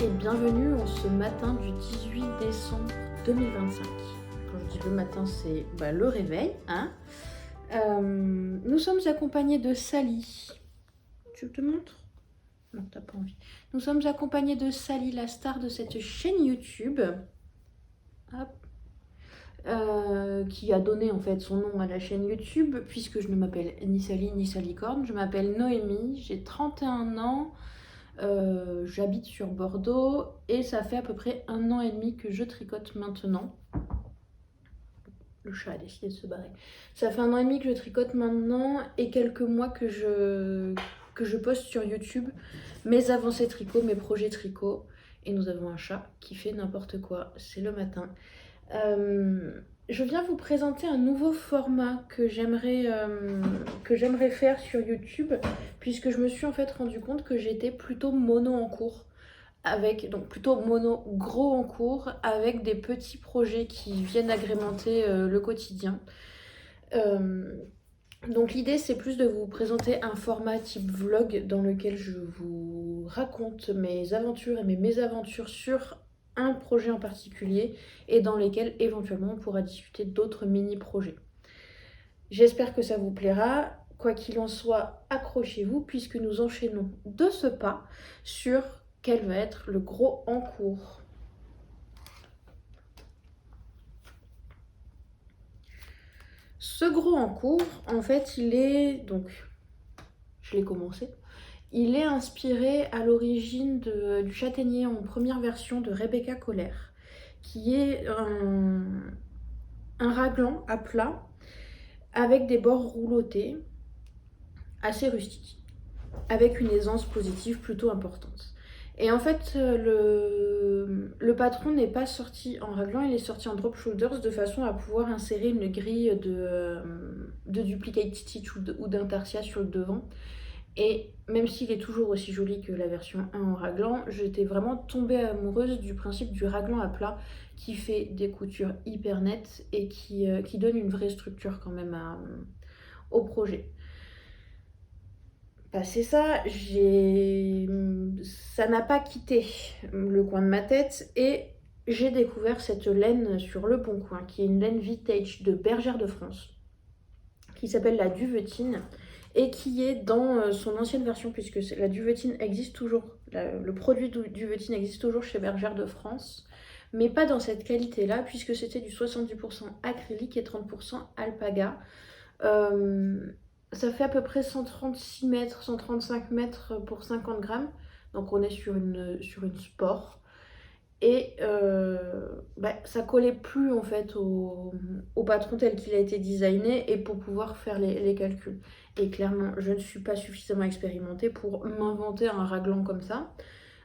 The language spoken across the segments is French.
et bienvenue en ce matin du 18 décembre 2025. Quand je dis le matin, c'est le réveil. Hein. Nous sommes accompagnés de Sally. Tu te montres? Non, t'as pas envie. Nous sommes accompagnés de Sally, la star de cette chaîne YouTube. Hop. Qui a donné en fait son nom à la chaîne YouTube, puisque je ne m'appelle ni Sally ni Salicorne. Je m'appelle Noémie, j'ai 31 ans. J'habite sur Bordeaux et ça fait à peu près 1 an et demi que je tricote maintenant. Le chat a décidé de se barrer. Ça fait 1 an et demi que je tricote maintenant et quelques mois que je poste sur YouTube mes avancées tricot, mes projets tricot. Et nous avons un chat qui fait n'importe quoi, c'est le matin. Je viens vous présenter un nouveau format que j'aimerais faire sur YouTube, puisque je me suis en fait rendu compte que j'étais plutôt mono en cours, plutôt mono gros en cours, avec des petits projets qui viennent agrémenter le quotidien. Donc l'idée c'est plus de vous présenter un format type vlog dans lequel je vous raconte mes aventures et mes mésaventures sur un projet en particulier et dans lesquels éventuellement on pourra discuter d'autres mini-projets. J'espère que ça vous plaira. Quoi qu'il en soit, accrochez-vous puisque nous enchaînons de ce pas sur quel va être le gros en cours. Ce gros en cours, en fait, il est je l'ai commencé. Il est inspiré à l'origine du châtaignier en première version de Rebecca Kohler, qui est un raglan à plat avec des bords roulotés, assez rustiques, avec une aisance positive plutôt importante. Et en fait, le patron n'est pas sorti en raglan, il est sorti en drop shoulders de façon à pouvoir insérer une grille de duplicate stitch ou d'intarsia sur le devant. Et même s'il est toujours aussi joli que la version 1 en raglan, j'étais vraiment tombée amoureuse du principe du raglan à plat qui fait des coutures hyper nettes et qui donne une vraie structure quand même au projet. Passé ça, ça n'a pas quitté le coin de ma tête et j'ai découvert cette laine sur Le Bon Coin, qui est une laine vintage de Bergère de France, qui s'appelle la duvetine et qui est dans son ancienne version, puisque la duvetine existe toujours, le produit duvetine existe toujours chez Bergère de France, mais pas dans cette qualité-là, puisque c'était du 70% acrylique et 30% alpaga. Ça fait à peu près 136 mètres, 135 mètres pour 50 grammes. Donc on est sur une sport. Et ça collait plus en fait au patron tel qu'il a été designé et pour pouvoir faire les calculs. Et clairement, je ne suis pas suffisamment expérimentée pour m'inventer un raglan comme ça.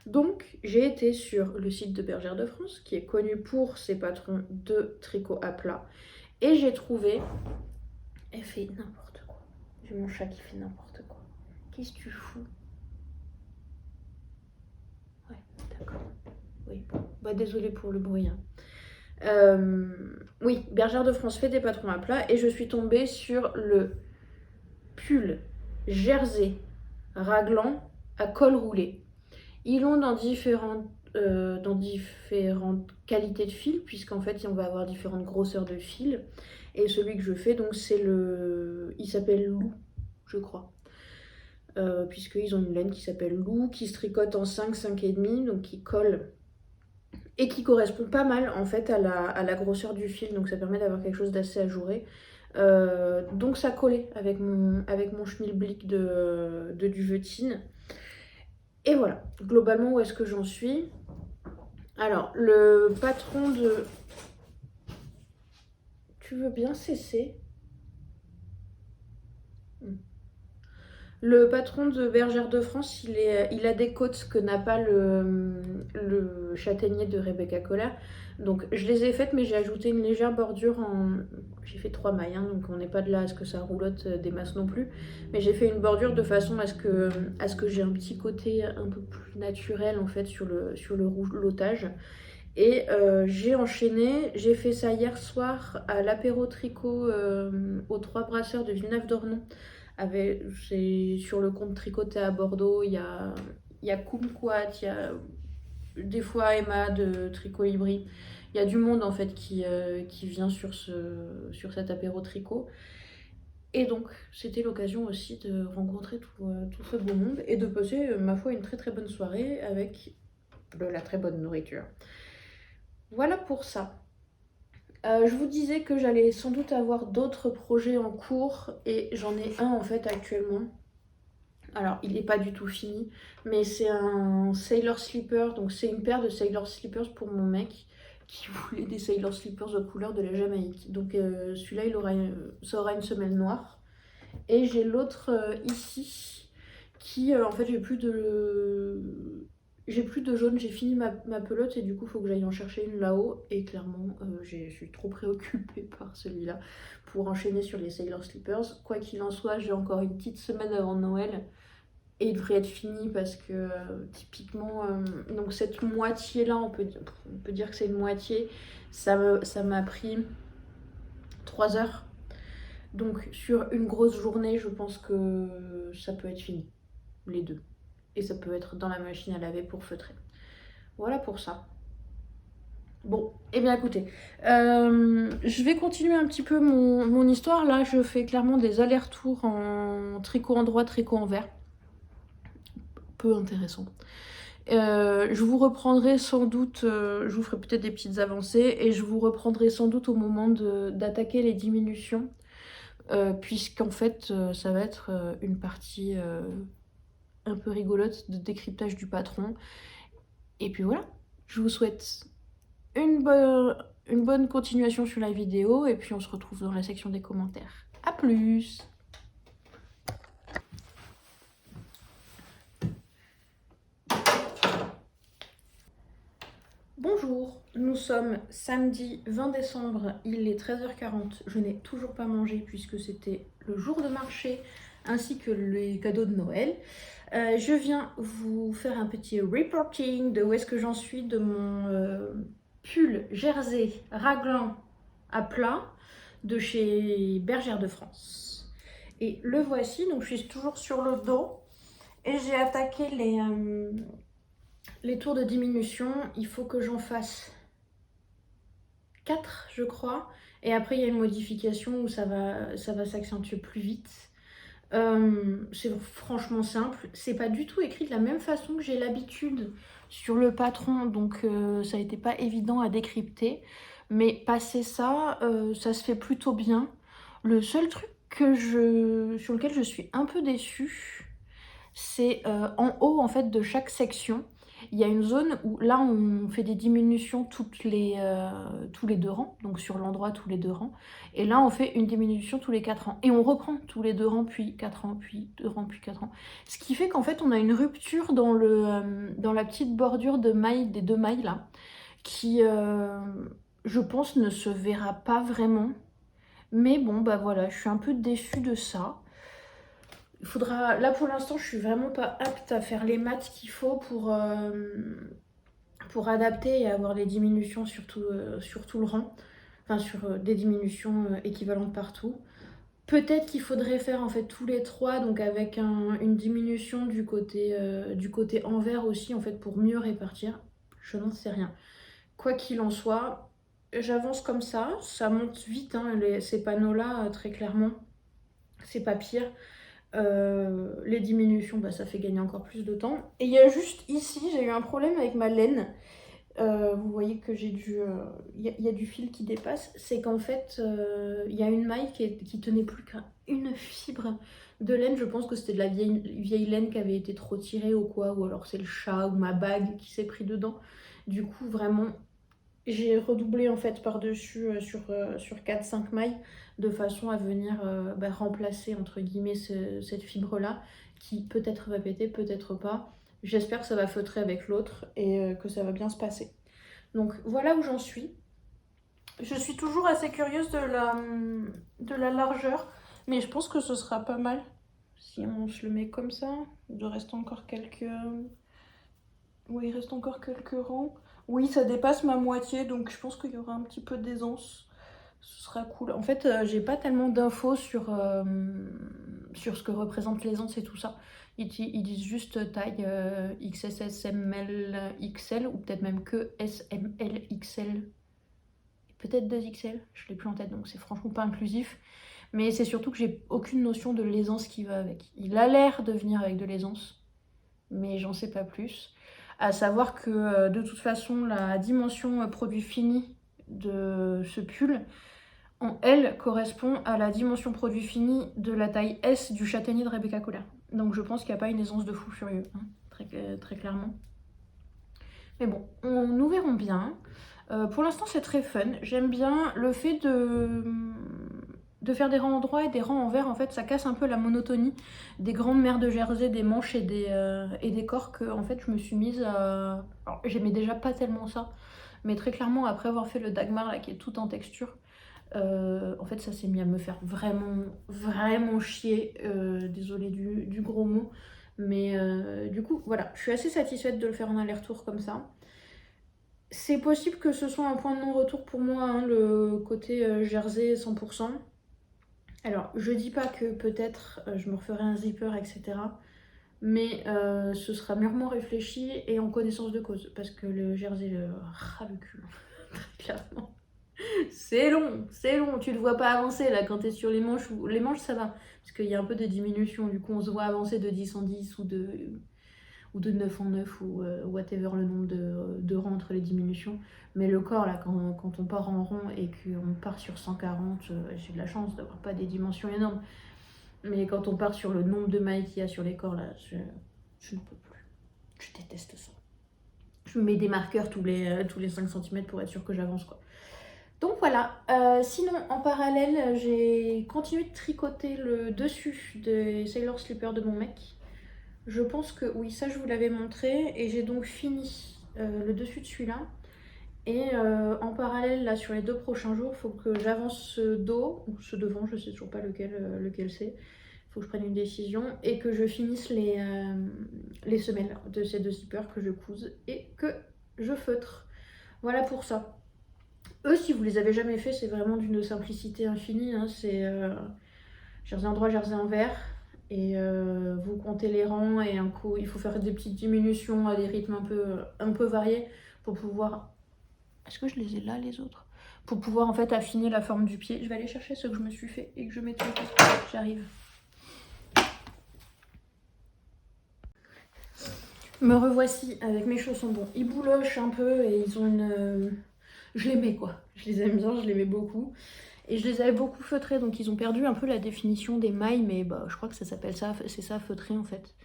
Donc j'ai été sur le site de Bergère de France, qui est connu pour ses patrons de tricot à plat. Et j'ai trouvé... Elle fait n'importe quoi. J'ai mon chat qui fait n'importe quoi. Qu'est-ce que tu fous? Ouais, d'accord. Oui, bon. Désolée pour le bruit. Hein. Oui, Bergère de France fait des patrons à plat et je suis tombée sur le pull jersey raglan à col roulé. Ils l'ont dans différentes qualités de fil, puisqu'en fait on va avoir différentes grosseurs de fil. Et celui que je fais, donc c'est il s'appelle Lou, je crois. Puisqu'ils ont une laine qui s'appelle Lou, qui se tricote en 5, 5,5, donc qui colle et qui correspond pas mal en fait à la grosseur du fil, donc ça permet d'avoir quelque chose d'assez ajouré. Donc ça collait avec mon schmilblick de duvetine. Et voilà, globalement où est-ce que j'en suis. Alors, le patron de... Tu veux bien cesser? Le patron de Bergère de France, il a des côtes que n'a pas le châtaignier de Rebecca Kohler. Donc je les ai faites, mais j'ai ajouté une légère bordure J'ai fait 3 mailles, hein, donc on n'est pas de là à ce que ça roulotte des masses non plus. Mais j'ai fait une bordure de façon à ce que j'ai un petit côté un peu plus naturel en fait sur le roulotage. Et j'ai enchaîné, j'ai fait ça hier soir à l'apéro tricot aux 3 brasseurs de Villeneuve-d'Ornon. C'est sur le compte Tricoté à Bordeaux, il y a Kumquat, il y a des fois Emma de Tricot Libri. Il y a du monde en fait qui vient sur cet apéro tricot. Et donc, c'était l'occasion aussi de rencontrer tout ce beau monde et de passer, ma foi, une très très bonne soirée avec de la très bonne nourriture. Voilà pour ça. Je vous disais que j'allais sans doute avoir d'autres projets en cours et j'en ai un en fait actuellement. Alors, il n'est pas du tout fini, mais c'est un Sailor Slipper, donc c'est une paire de Sailor Slippers pour mon mec qui voulait des Sailor Slippers aux couleurs de la Jamaïque. Donc celui-là, ça aura une semelle noire. Et j'ai l'autre ici qui, en fait, j'ai plus de jaune, j'ai fini ma pelote et du coup, il faut que j'aille en chercher une là-haut. Et clairement, je suis trop préoccupée par celui-là pour enchaîner sur les Sailor Slippers. Quoi qu'il en soit, j'ai encore une petite semaine avant Noël. Et il devrait être fini parce que typiquement, donc cette moitié-là, on peut dire que c'est une moitié, ça m'a pris 3 heures. Donc sur une grosse journée, je pense que ça peut être fini, les deux. Et ça peut être dans la machine à laver pour feutrer. Voilà pour ça. Bon, et bien écoutez, je vais continuer un petit peu mon histoire. Là, je fais clairement des allers-retours en tricot en droit, tricot en vert. Peu intéressant. Je vous reprendrai sans doute, je vous ferai peut-être des petites avancées et je vous reprendrai sans doute au moment d'attaquer les diminutions, puisqu'en fait ça va être une partie un peu rigolote de décryptage du patron. Et puis voilà, je vous souhaite une bonne continuation sur la vidéo et puis on se retrouve dans la section des commentaires. A plus! Bonjour, nous sommes samedi 20 décembre, il est 13h40, je n'ai toujours pas mangé puisque c'était le jour de marché ainsi que les cadeaux de Noël. Je viens vous faire un petit reporting de où est-ce que j'en suis de mon pull jersey raglan à plat de chez Bergère de France. Et le voici, donc je suis toujours sur le dos et j'ai attaqué les tours de diminution. Il faut que j'en fasse 4 je crois, et après il y a une modification où ça va s'accentuer plus vite. C'est franchement simple, c'est pas du tout écrit de la même façon que j'ai l'habitude sur le patron, donc ça n'était pas évident à décrypter, mais passer ça, ça se fait plutôt bien. Le seul truc sur lequel je suis un peu déçue, c'est en haut en fait de chaque section. Il y a une zone où là on fait des diminutions tous les 2 rangs, donc sur l'endroit tous les 2 rangs. Et là on fait une diminution tous les 4 rangs. Et on reprend tous les 2 rangs, puis 4 rangs, puis 2 rangs, puis 4 rangs. Ce qui fait qu'en fait on a une rupture dans la petite bordure de mailles, des 2 mailles là, qui je pense ne se verra pas vraiment. Mais bon bah voilà, je suis un peu déçue de ça. Là pour l'instant je suis vraiment pas apte à faire les maths qu'il faut pour adapter et avoir les diminutions sur tout le rang, enfin sur des diminutions équivalentes partout. Peut-être qu'il faudrait faire en fait tous les 3, donc avec une diminution du côté envers aussi en fait pour mieux répartir. Je n'en sais rien. Quoi qu'il en soit, j'avance comme ça monte vite hein, ces panneaux là très clairement, c'est pas pire. Les diminutions, bah, ça fait gagner encore plus de temps. Et il y a juste ici, j'ai eu un problème avec ma laine. Vous voyez que j'ai y a du fil qui dépasse. C'est qu'en fait, il y a une maille qui tenait plus qu'une fibre de laine. Je pense que c'était de la vieille laine qui avait été trop tirée ou quoi. Ou alors c'est le chat ou ma bague qui s'est pris dedans. Du coup, vraiment, j'ai redoublé en fait par-dessus sur 4-5 mailles de façon à venir remplacer entre guillemets cette fibre là qui peut-être va péter, peut-être pas. J'espère que ça va feutrer avec l'autre et que ça va bien se passer. Donc voilà où j'en suis. Je suis toujours assez curieuse de la largeur, mais je pense que ce sera pas mal si on se le met comme ça. Il reste encore quelques... Oui, il reste encore quelques rangs. Oui, ça dépasse ma moitié, donc je pense qu'il y aura un petit peu d'aisance. Ce sera cool. En fait, j'ai pas tellement d'infos sur ce que représentent l'aisance et tout ça. Ils disent juste taille XS, SML, XL, ou peut-être même que SML, XL, peut-être 2XL, je l'ai plus en tête, donc c'est franchement pas inclusif. Mais c'est surtout que j'ai aucune notion de l'aisance qui va avec. Il a l'air de venir avec de l'aisance, mais j'en sais pas plus. À savoir que de toute façon, la dimension produit fini de ce pull, en L, correspond à la dimension produit fini de la taille S du châtaignier de Rebecca Couder. Donc je pense qu'il n'y a pas une aisance de fou furieux, hein, très clairement. Mais bon, nous verrons bien. Pour l'instant, c'est très fun. J'aime bien le fait de faire des rangs en droit et des rangs en vert. En fait, ça casse un peu la monotonie des grandes mers de Jersey, des manches et des corps que en fait, je me suis mise à... Alors, j'aimais déjà pas tellement ça, mais très clairement, après avoir fait le Dagmar, là, qui est tout en texture, en fait, ça s'est mis à me faire vraiment chier. Désolée du gros mot. Mais du coup, voilà, je suis assez satisfaite de le faire en aller-retour comme ça. C'est possible que ce soit un point de non-retour pour moi, hein, le côté jersey 100%. Alors, je dis pas que peut-être je me referai un zipper, etc. Mais ce sera mûrement réfléchi et en connaissance de cause. Parce que le jersey ras le cul, très clairement. C'est long, tu le vois pas avancer là quand t'es sur les manches. Les manches ça va, parce qu'il y a un peu de diminution, du coup on se voit avancer de 10 en 10 ou de 9 en 9 ou whatever le nombre de rangs entre les diminutions. Mais le corps là, quand on part en rond et qu'on part sur 140, j'ai de la chance d'avoir pas des dimensions énormes. Mais quand on part sur le nombre de mailles qu'il y a sur les corps là, je ne peux plus. Je déteste ça. Je me mets des marqueurs tous les 5 cm pour être sûr que j'avance quoi. Donc voilà, sinon en parallèle j'ai continué de tricoter le dessus des Sailor Slipper de mon mec. Je pense que oui, ça je vous l'avais montré et j'ai donc fini le dessus de celui-là. Et en parallèle là sur les 2 prochains jours, il faut que j'avance ce dos, ou ce devant, je sais toujours pas lequel c'est. Il faut que je prenne une décision et que je finisse les semelles de ces 2 zippers que je couse et que je feutre. Voilà pour ça. Eux, si vous les avez jamais fait, c'est vraiment d'une simplicité infinie. Hein. C'est jersey en droit, jersey en vert. Et vous comptez les rangs et un coup, il faut faire des petites diminutions à des rythmes un peu variés pour pouvoir... Est-ce que je les ai là, les autres? Pour pouvoir en fait affiner la forme du pied. Je vais aller chercher ce que je me suis fait et que je mets tout de suite. J'arrive. Me revoici avec mes chaussons. Bon, ils boulochent un peu et ils ont une... Je les mets quoi. Je les aime bien, je les mets beaucoup. Et je les avais beaucoup feutrés, donc ils ont perdu un peu la définition des mailles, mais bah, je crois que ça s'appelle ça, c'est ça, feutrer en fait.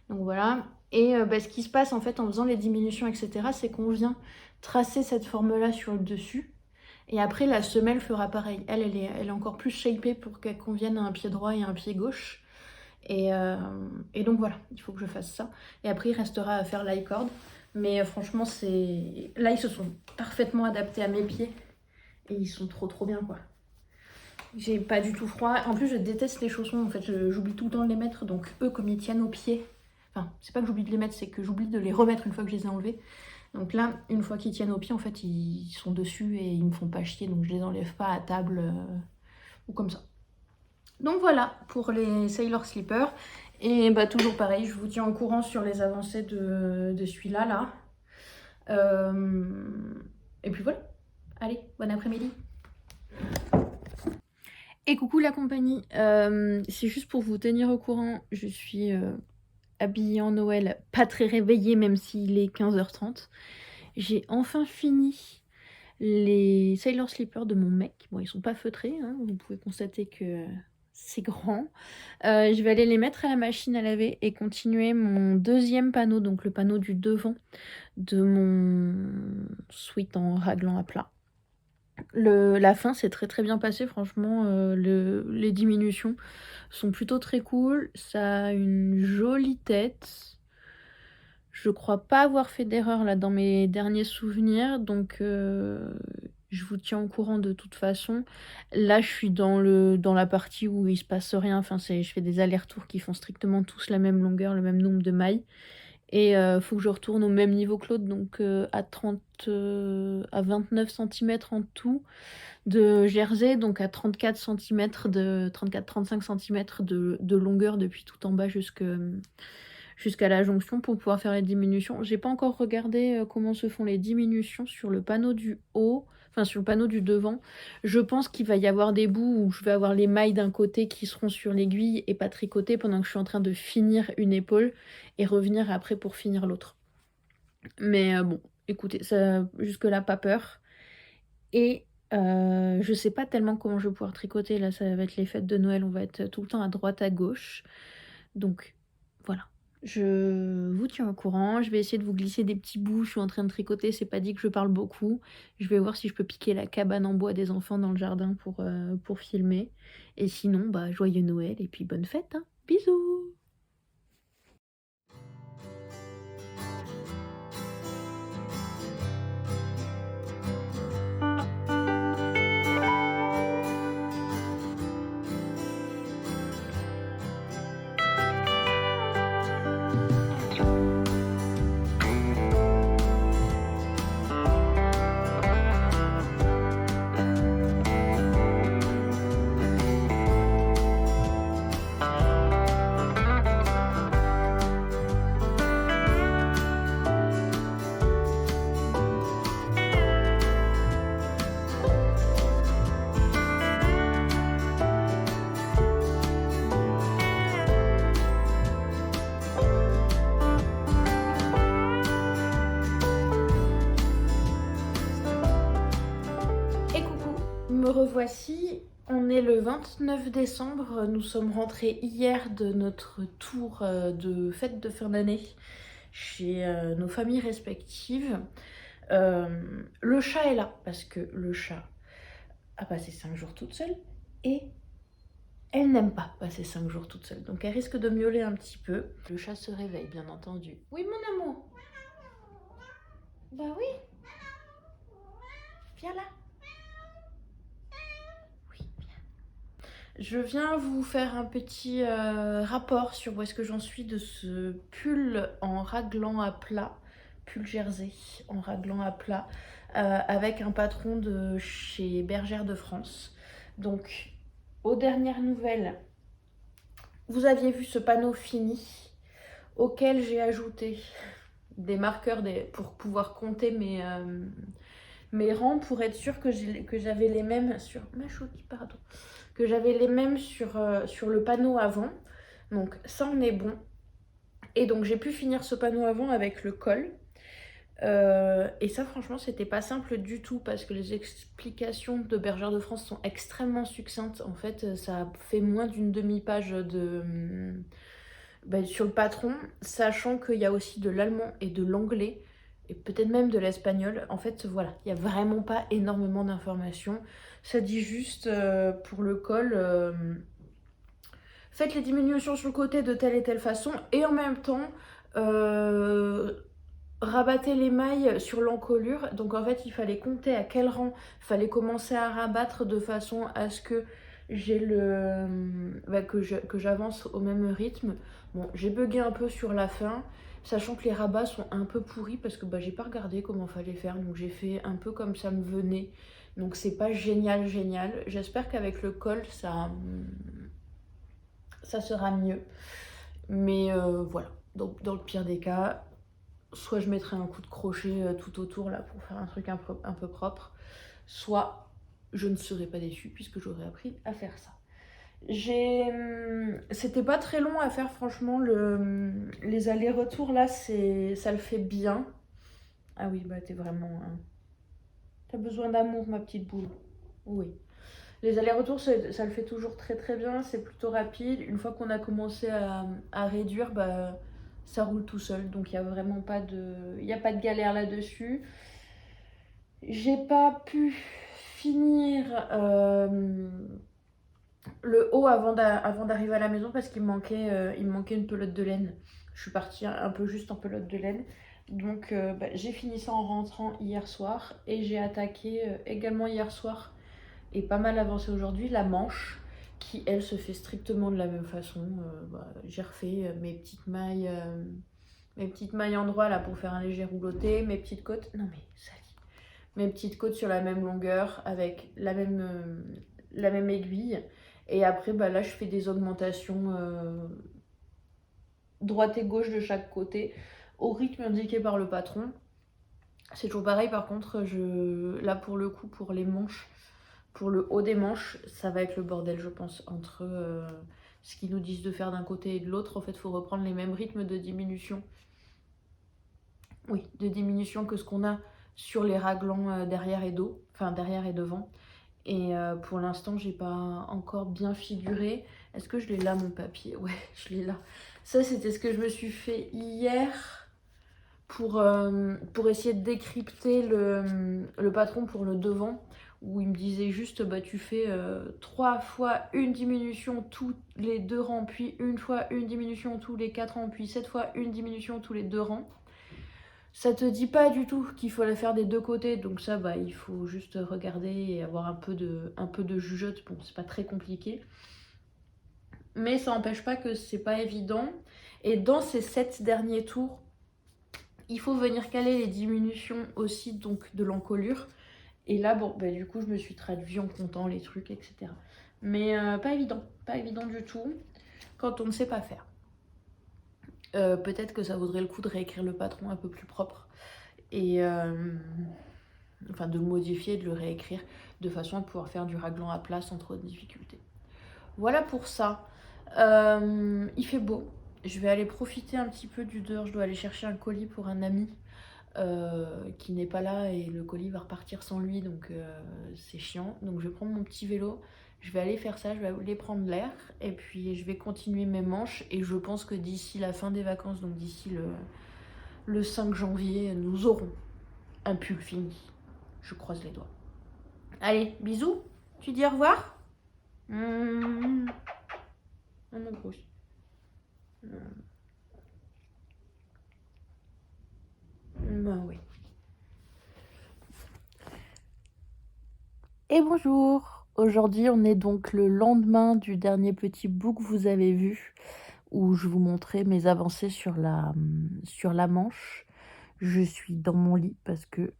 Donc voilà. Et ce qui se passe en fait en faisant les diminutions, etc., c'est qu'on vient tracer cette forme-là sur le dessus. Et après, la semelle fera pareil. Elle est encore plus shapée pour qu'elle convienne à un pied droit et à un pied gauche. Et donc voilà, il faut que je fasse ça. Et après, il restera à faire l'i-cord. Mais franchement, là, ils se sont parfaitement adaptés à mes pieds. Et ils sont trop bien, quoi. J'ai pas du tout froid. En plus, je déteste les chaussons. En fait, j'oublie tout le temps de les mettre. Donc, eux, comme ils tiennent aux pieds... Enfin, c'est pas que j'oublie de les mettre, c'est que j'oublie de les remettre une fois que je les ai enlevés. Donc là, une fois qu'ils tiennent aux pieds, en fait, ils sont dessus et ils me font pas chier. Donc, je les enlève pas à table ou comme ça. Donc voilà pour les Sailor Slippers. Et bah toujours pareil, je vous tiens au courant sur les avancées de celui-là. Et puis voilà. Allez, bon après-midi. Et coucou la compagnie. C'est juste pour vous tenir au courant. Je suis habillée en Noël, pas très réveillée même s'il est 15h30. J'ai enfin fini les Sailor Slippers de mon mec. Bon, ils sont pas feutrés, hein. Vous pouvez constater que... c'est grand. Je vais aller les mettre à la machine à laver et continuer mon deuxième panneau, donc le panneau du devant de mon sweat en raglan à plat. La fin s'est très bien passée, franchement, les diminutions sont plutôt très cool. Ça a une jolie tête. Je crois pas avoir fait d'erreur là dans mes derniers souvenirs, donc je vous tiens au courant de toute façon. Là, je suis dans la partie où il se passe rien. Enfin, je fais des allers-retours qui font strictement tous la même longueur, le même nombre de mailles. Et faut que je retourne au même niveau que l'autre, donc à 29 centimètres en tout de jersey, donc à 34 centimètres de 34-35 centimètres de longueur depuis tout en bas jusqu'à la jonction pour pouvoir faire les diminutions. J'ai pas encore regardé comment se font les diminutions sur le panneau du haut, enfin sur le panneau du devant. Je pense qu'il va y avoir des bouts où je vais avoir les mailles d'un côté qui seront sur l'aiguille et pas tricotées pendant que je suis en train de finir une épaule et revenir après pour finir l'autre. Mais bon, écoutez, ça, jusque-là, pas peur. Et je sais pas tellement comment je vais pouvoir tricoter. Là, ça va être les fêtes de Noël, on va être tout le temps à droite, à gauche. Donc voilà. Je vous tiens au courant. Je vais essayer de vous glisser des petits bouts. Je suis en train de tricoter. C'est pas dit que je parle beaucoup. Je vais voir si je peux piquer la cabane en bois des enfants dans le jardin pour filmer. Et sinon, bah, joyeux Noël et puis bonne fête, hein. Bisous! Et coucou, me revoici. On est le 29 décembre. Nous sommes rentrés hier de notre tour de fête de fin d'année chez nos familles respectives. Le chat est là parce que le chat a passé 5 jours toute seule et elle n'aime pas passer 5 jours toute seule. Donc elle risque de miauler un petit peu. Le chat se réveille, bien entendu. Oui, mon amour. Bah oui. Viens là. Je viens vous faire un petit rapport sur où est-ce que j'en suis de ce pull en raglan à plat, pull jersey en raglan à plat, avec un patron de chez Bergère de France. Donc, aux dernières nouvelles, vous aviez vu ce panneau fini auquel j'ai ajouté des marqueurs pour pouvoir compter mes rangs pour être sûre que j'avais les mêmes sur ma chouki, pardon, que j'avais les mêmes sur le panneau avant. Donc ça en est bon. Et donc j'ai pu finir ce panneau avant avec le col. Et ça franchement c'était pas simple du tout parce que les explications de Bergère de France sont extrêmement succinctes. En fait ça fait moins d'une demi-page sur le patron, sachant qu'il y a aussi de l'allemand et de l'anglais et peut-être même de l'espagnol. En fait voilà, il n'y a vraiment pas énormément d'informations. Ça dit juste pour le col, faites les diminutions sur le côté de telle et telle façon et en même temps rabattez les mailles sur l'encolure. Donc en fait il fallait compter à quel rang il fallait commencer à rabattre de façon à ce que j'ai que j'avance au même rythme. Bon, j'ai bugué un peu sur la fin, sachant que les rabats sont un peu pourris parce que j'ai pas regardé comment fallait faire, donc j'ai fait un peu comme ça me venait. Donc c'est pas génial. J'espère qu'avec le col ça sera mieux. Mais voilà, donc dans le pire des cas, soit je mettrai un coup de crochet tout autour là pour faire un truc un peu propre, soit je ne serai pas déçue puisque j'aurais appris à faire ça. C'était pas très long à faire franchement, les allers-retours là, ça le fait bien. Ah oui, t'es vraiment... T'as besoin d'amour ma petite boule. Oui. Les allers-retours, ça le fait toujours très très bien, c'est plutôt rapide. Une fois qu'on a commencé à réduire, ça roule tout seul. Donc il n'y a vraiment pas de galère là-dessus. J'ai pas pu finir le haut avant d'arriver à la maison parce qu'il me manquait une pelote de laine. Je suis partie un peu juste en pelote de laine. Donc j'ai fini ça en rentrant hier soir et j'ai attaqué également hier soir et pas mal avancé aujourd'hui la manche qui elle se fait strictement de la même façon. J'ai refait mes petites mailles Mes petites mailles endroit là pour faire un léger rouloté, mes petites côtes, non mais sali. Mes petites côtes sur la même longueur avec la même aiguille. Et après, bah là, je fais des augmentations droite et gauche de chaque côté au rythme indiqué par le patron. C'est toujours pareil, par contre, là pour le coup, pour les manches, pour le haut des manches, ça va être le bordel, je pense, entre ce qu'ils nous disent de faire d'un côté et de l'autre. En fait, il faut reprendre les mêmes rythmes de diminution. Oui, de diminution que ce qu'on a sur les raglans derrière et dos, enfin derrière et devant. Et pour l'instant, j'ai pas encore bien figuré. Est-ce que je l'ai là, mon papier? Ouais, je l'ai là. Ça, c'était ce que je me suis fait hier pour essayer de décrypter le patron pour le devant, où il me disait juste, bah tu fais 3 fois une diminution tous les 2 rangs, puis une fois une diminution tous les 4 rangs, puis 7 fois une diminution tous les 2 rangs. Ça te dit pas du tout qu'il faut la faire des deux côtés, donc ça, bah, il faut juste regarder et avoir un peu de jugeote. Bon, c'est pas très compliqué, mais ça n'empêche pas que c'est pas évident. Et dans ces 7 derniers tours, il faut venir caler les diminutions aussi, donc de l'encolure. Et là, bon, bah, du coup, je me suis traduit en comptant les trucs, etc. Mais pas évident du tout quand on ne sait pas faire. Peut-être que ça vaudrait le coup de réécrire le patron un peu plus propre et enfin de le modifier, de le réécrire de façon à pouvoir faire du raglan à plat sans trop de difficultés. Voilà pour ça. Il fait beau. Je vais aller profiter un petit peu du dehors. Je dois aller chercher un colis pour un ami qui n'est pas là et le colis va repartir sans lui, donc c'est chiant. Donc je vais prendre mon petit vélo, je vais aller faire ça, je vais aller prendre l'air et puis je vais continuer mes manches. Et je pense que d'ici la fin des vacances, donc d'ici le 5 janvier, nous aurons un pull fini. Je croise les doigts. Allez, bisous. Tu dis au revoir. Mon gros. Bah oui. Et bonjour. Aujourd'hui, on est donc le lendemain du dernier petit bout que vous avez vu, où je vous montrais mes avancées sur la manche. Je suis dans mon lit parce que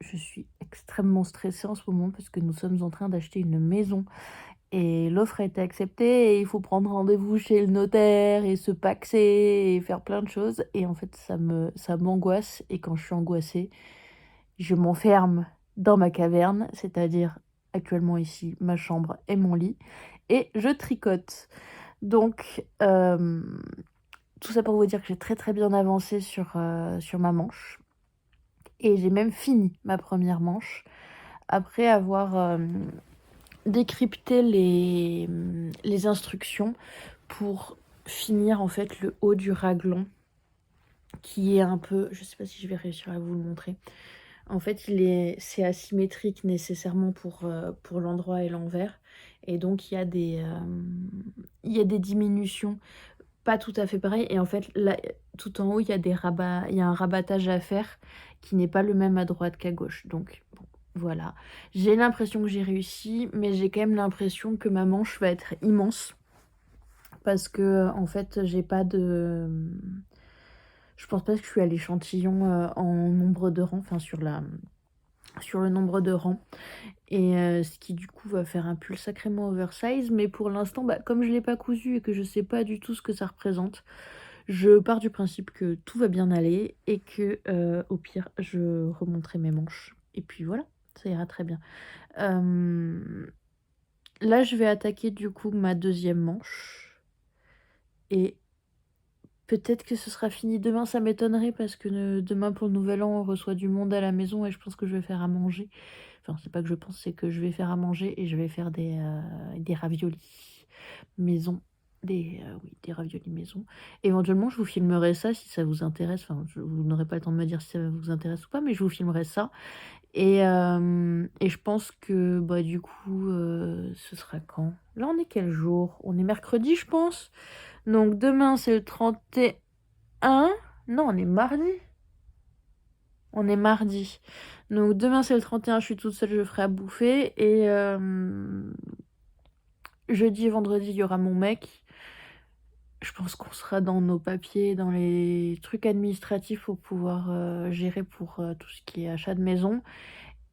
je suis extrêmement stressée en ce moment parce que nous sommes en train d'acheter une maison et l'offre a été acceptée et il faut prendre rendez-vous chez le notaire et se paxer et faire plein de choses. Et en fait, ça m'angoisse, et quand je suis angoissée, je m'enferme dans ma caverne, c'est-à-dire actuellement ici ma chambre et mon lit, et je tricote. Donc, tout ça pour vous dire que j'ai très très bien avancé sur ma manche. Et j'ai même fini ma première manche après avoir décrypté les instructions pour finir en fait le haut du raglan, qui est un peu, je sais pas si je vais réussir à vous le montrer. En fait, c'est asymétrique nécessairement pour l'endroit et l'envers, et donc il y a des diminutions pas tout à fait pareil. Et en fait, là, tout en haut, il y a un rabattage à faire qui n'est pas le même à droite qu'à gauche. Donc, bon, voilà. J'ai l'impression que j'ai réussi, mais j'ai quand même l'impression que ma manche va être immense. Parce que, en fait, j'ai pas de... Je pense pas que je suis à l'échantillon en nombre de rangs, enfin sur le nombre de rangs. Et ce qui du coup va faire un pull sacrément oversize. Mais pour l'instant, bah, comme je l'ai pas cousu et que je sais pas du tout ce que ça représente, je pars du principe que tout va bien aller et que au pire je remonterai mes manches. Et puis voilà, ça ira très bien. Là je vais attaquer du coup ma deuxième manche. Et peut-être que ce sera fini demain, ça m'étonnerait parce que demain pour le nouvel an on reçoit du monde à la maison et je pense que je vais faire à manger. Enfin, c'est pas que je pense, c'est que je vais faire à manger et je vais faire des raviolis maison. Oui, des raviolis maison. Éventuellement, je vous filmerai ça si ça vous intéresse. Enfin, vous n'aurez pas le temps de me dire si ça vous intéresse ou pas, mais je vous filmerai ça. Et je pense que, bah, du coup, ce sera quand? Là, on est quel jour? On est mercredi, je pense. Donc, demain, c'est le 31. Non, on est mardi. On est mardi. Donc demain c'est le 31, je suis toute seule, je ferai à bouffer. Et jeudi et vendredi, il y aura mon mec. je pense qu'on sera dans nos papiers, dans les trucs administratifs pour pouvoir gérer pour tout ce qui est achat de maison.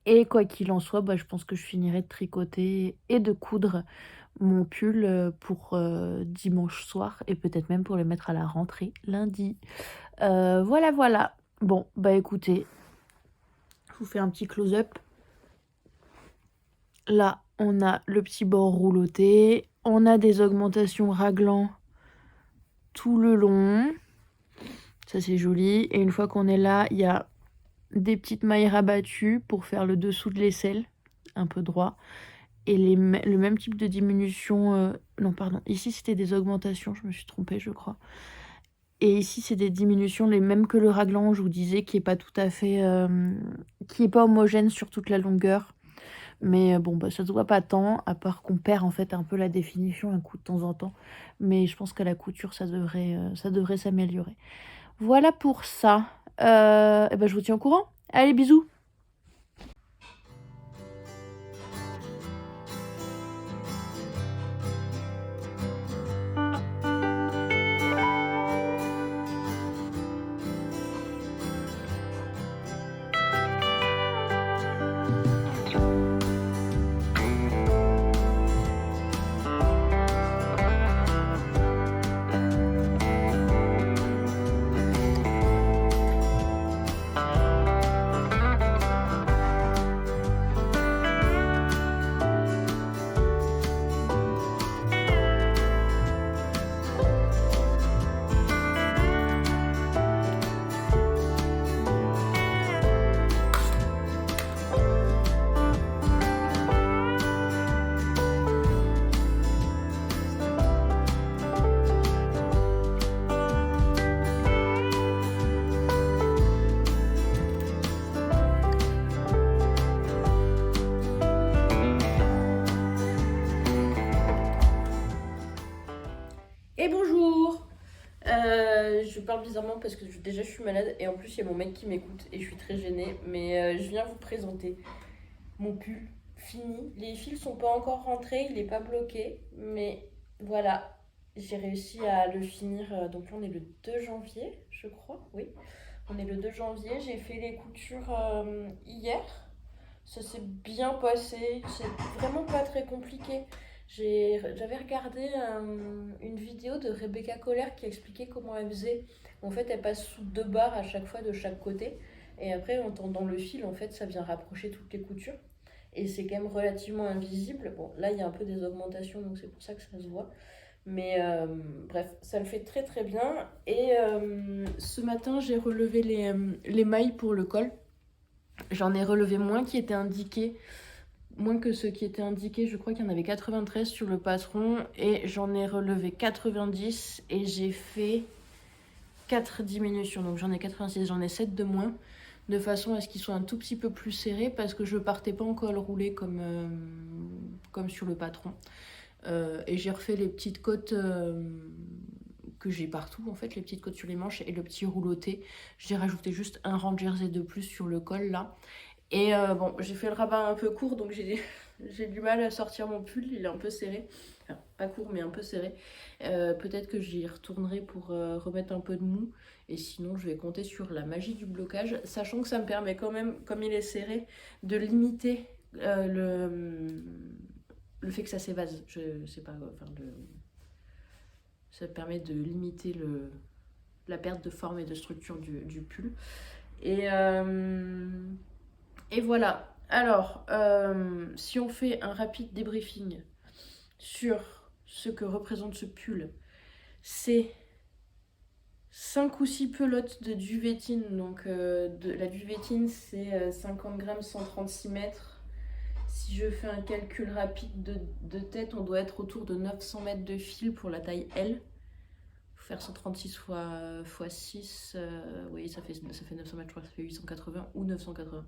Et quoi qu'il en soit, bah, je pense que je finirai de tricoter et de coudre mon pull pour dimanche soir et peut-être même pour le mettre à la rentrée lundi. Voilà, voilà. Bon, bah écoutez, je vous fais un petit close-up. Là, on a le petit bord rouloté. On a des augmentations raglan tout le long. Ça, c'est joli. Et une fois qu'on est là, il y a des petites mailles rabattues pour faire le dessous de l'aisselle, un peu droit. Et le même type de diminution... non, pardon. Ici, c'était des augmentations. Je me suis trompée, je crois. Et ici, c'est des diminutions les mêmes que le raglan, je vous disais, qui est pas tout à fait... qui est pas homogène sur toute la longueur. Mais bon, bah, ça se voit pas tant, à part qu'on perd en fait un peu la définition un coup de temps en temps. Mais je pense qu'à la couture, ça devrait s'améliorer. Voilà pour ça. Et ben, je vous tiens au courant. Allez, bisous! Et bonjour. Je parle bizarrement parce que déjà je suis malade et en plus il y a mon mec qui m'écoute et je suis très gênée. Mais je viens vous présenter mon pull fini. Les fils sont pas encore rentrés, il est pas bloqué. Mais voilà, j'ai réussi à le finir. Donc là on est le 2 janvier, je crois. Oui, on est le 2 janvier. J'ai fait les coutures hier. Ça s'est bien passé. C'est vraiment pas très compliqué. J'avais regardé une vidéo de Rebecca Coller qui expliquait comment elle faisait. En fait, elle passe sous 2 barres à chaque fois de chaque côté. Et après, en tendant le fil, en fait, ça vient rapprocher toutes les coutures. Et c'est quand même relativement invisible. Bon, là, il y a un peu des augmentations, donc c'est pour ça que ça se voit. Mais bref, ça le fait très très bien. Et ce matin, j'ai relevé les mailles pour le col. J'en ai relevé moins qui étaient indiqués. Moins que ceux qui étaient indiqués, je crois qu'il y en avait 93 sur le patron et j'en ai relevé 90 et j'ai fait 4 diminutions. Donc j'en ai 86, j'en ai 7 de moins de façon à ce qu'ils soient un tout petit peu plus serrés parce que je partais pas en col roulé comme sur le patron. Et j'ai refait les petites côtes que j'ai partout en fait, les petites côtes sur les manches et le petit rouloté. J'ai rajouté juste un rang de jersey de plus sur le col là. Et bon, j'ai fait le rabat un peu court, donc j'ai du mal à sortir mon pull, il est un peu serré. Enfin, pas court, mais un peu serré. Peut-être que j'y retournerai pour remettre un peu de mou. Et sinon, je vais compter sur la magie du blocage, sachant que ça me permet quand même, comme il est serré, de limiter le fait que ça s'évase. Je sais pas, enfin, ça permet de limiter la perte de forme et de structure du pull. Et voilà. Alors, si on fait un rapide débriefing sur ce que représente ce pull, c'est 5 ou 6 pelotes de duvetine. Donc, la duvetine, c'est 50 grammes, 136 mètres. Si je fais un calcul rapide de tête, on doit être autour de 900 mètres de fil pour la taille L. Faut faire 136 x 6, oui, ça fait 900 mètres, je crois que ça fait 880 ou 980.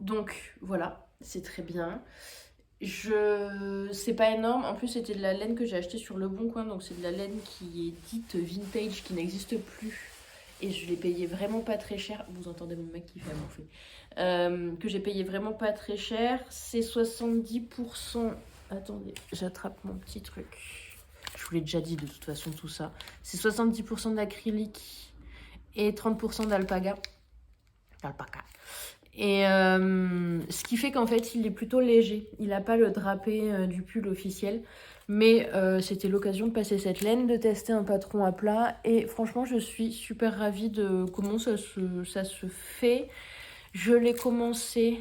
Donc voilà, c'est très bien. C'est pas énorme, en plus c'était de la laine que j'ai acheté sur Le Bon Coin, donc c'est de la laine qui est dite vintage, qui n'existe plus. Et je l'ai payé vraiment pas très cher. Vous entendez mon mec qui fait à bouffer. Que j'ai payé vraiment pas très cher. C'est 70% Attendez, j'attrape mon petit truc. Je vous l'ai déjà dit de toute façon tout ça. C'est 70% d'acrylique et 30% d'alpaga. Et ce qui fait qu'en fait, il est plutôt léger. Il n'a pas le drapé du pull officiel. Mais c'était l'occasion de passer cette laine, de tester un patron à plat. Et franchement, je suis super ravie de comment ça se fait. Je l'ai commencé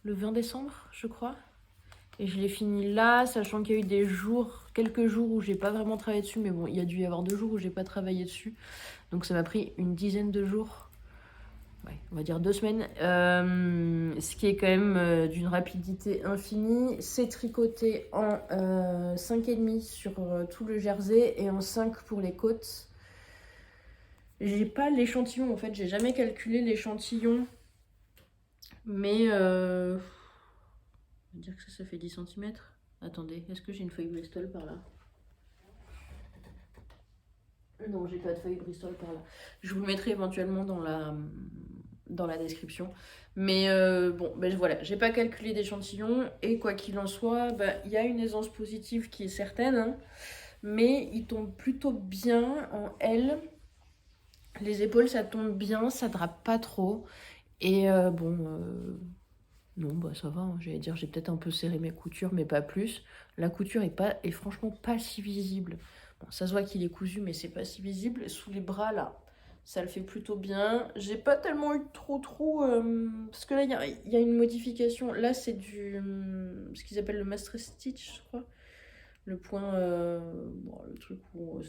le 20 décembre, je crois. Et je l'ai fini là, sachant qu'il y a eu quelques jours où j'ai pas vraiment travaillé dessus. Mais bon, il y a dû y avoir 2 jours où j'ai pas travaillé dessus. Donc ça m'a pris une dizaine de jours. Ouais, on va dire 2 semaines, ce qui est quand même d'une rapidité infinie. C'est tricoté en 5,5 sur tout le jersey et en 5 pour les côtes. J'ai pas l'échantillon en fait, j'ai jamais calculé l'échantillon, mais on va dire que ça fait 10 cm. Attendez, est-ce que j'ai une feuille Bristol par là? Non, j'ai pas de feuille Bristol par là. Je vous le mettrai éventuellement dans la description. Mais bon, ben voilà, j'ai pas calculé d'échantillon. Et quoi qu'il en soit, il y a une aisance positive qui est certaine. Hein, mais il tombe plutôt bien en L. Les épaules, ça tombe bien, ça drape pas trop. Et non, bah ça va. Hein, j'allais dire, j'ai peut-être un peu serré mes coutures, mais pas plus. La couture est franchement pas si visible. Bon, ça se voit qu'il est cousu, mais c'est pas si visible. Sous les bras, là, ça le fait plutôt bien. J'ai pas tellement eu trop... parce que là, il y a une modification. Là, c'est ce qu'ils appellent le master stitch, je crois. Le point... le truc où...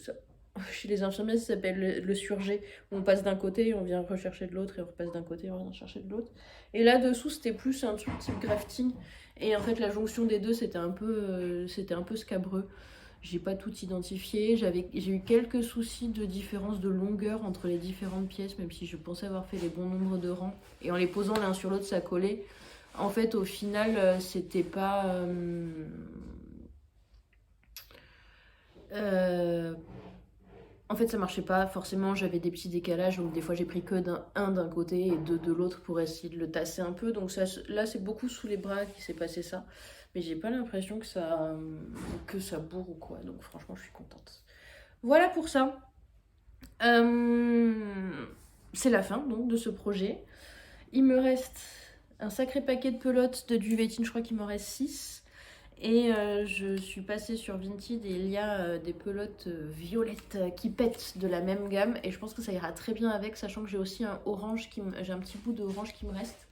chez les infirmières, ça s'appelle le surjet. On passe d'un côté, on vient rechercher de l'autre, et on repasse d'un côté, on vient chercher de l'autre. Et là, dessous, c'était plus un truc type grafting. Et en fait, la jonction des deux, c'était un peu scabreux. J'ai pas tout identifié. J'ai eu quelques soucis de différence de longueur entre les différentes pièces, même si je pensais avoir fait les bons nombres de rangs. Et en les posant l'un sur l'autre, ça collait. En fait, au final, c'était pas... En fait, ça marchait pas. Forcément, j'avais des petits décalages. Donc, des fois, j'ai pris que d'un côté et deux de l'autre pour essayer de le tasser un peu. Donc, là, c'est beaucoup sous les bras qu'il s'est passé ça. Mais j'ai pas l'impression que ça bourre ou quoi. Donc, franchement, je suis contente. Voilà pour ça. C'est la fin, donc, de ce projet. Il me reste un sacré paquet de pelotes de duvetine. Je crois qu'il m'en reste 6. Et je suis passée sur Vinted et il y a des pelotes violettes qui pètent de la même gamme. Et je pense que ça ira très bien avec, sachant que j'ai aussi un orange, j'ai un petit bout d'orange qui me reste.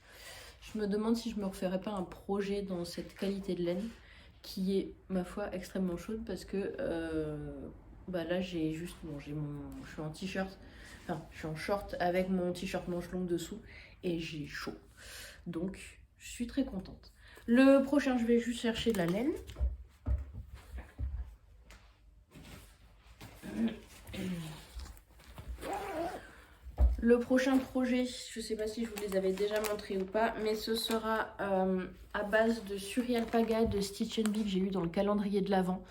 Je me demande si je me referais pas un projet dans cette qualité de laine, qui est, ma foi, extrêmement chaude, parce que là j'ai juste, je suis en t-shirt, enfin je suis en short avec mon t-shirt manche longue dessous, et j'ai chaud. Donc je suis très contente. Le prochain, je vais juste chercher de la laine. Le prochain projet, je ne sais pas si je vous les avais déjà montrés ou pas, mais ce sera à base de Suri Alpaga de Stitch & Bee que j'ai eu dans le calendrier de l'Avent.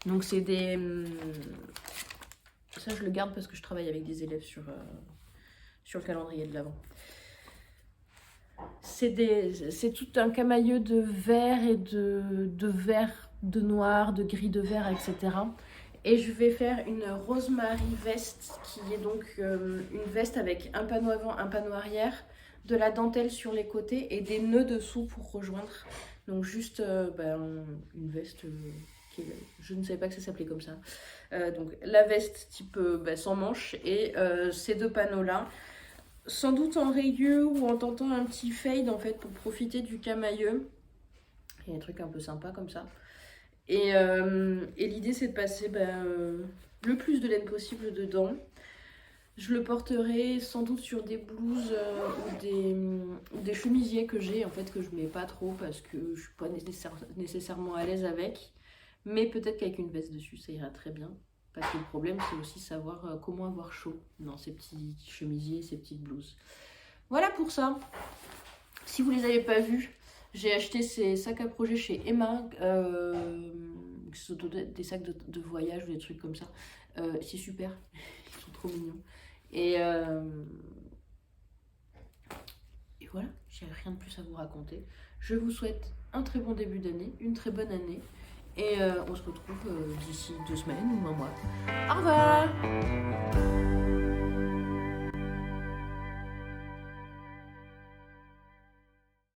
Donc c'est des... ça je le garde parce que je travaille avec des élèves sur le calendrier de l'Avent. C'est tout un camailleux de vert et de vert, de noir, de gris de vert, etc. Et je vais faire une rosemary veste qui est donc une veste avec un panneau avant, un panneau arrière, de la dentelle sur les côtés et des nœuds dessous pour rejoindre. Donc juste une veste je ne savais pas que ça s'appelait comme ça. Donc la veste type sans manches et ces 2 panneaux là. Sans doute en rayeux ou en tentant un petit fade en fait pour profiter du camailleux. Il y a un truc un peu sympa comme ça. Et l'idée c'est de passer le plus de laine possible dedans. Je le porterai sans doute sur des blouses ou des chemisiers que j'ai en fait que je mets pas trop parce que je suis pas nécessairement à l'aise avec. Mais peut-être qu'avec une veste dessus ça ira très bien. Parce que le problème, c'est aussi savoir comment avoir chaud dans ces petits chemisiers, ces petites blouses. Voilà pour ça. Si vous ne les avez pas vus, j'ai acheté ces sacs à projet chez Emma. Ce sont des sacs de voyage ou des trucs comme ça. C'est super. Ils sont trop mignons. Et puis voilà, j'ai rien de plus à vous raconter. Je vous souhaite un très bon début d'année, une très bonne année. Et on se retrouve d'ici 2 semaines ou un mois. Au revoir!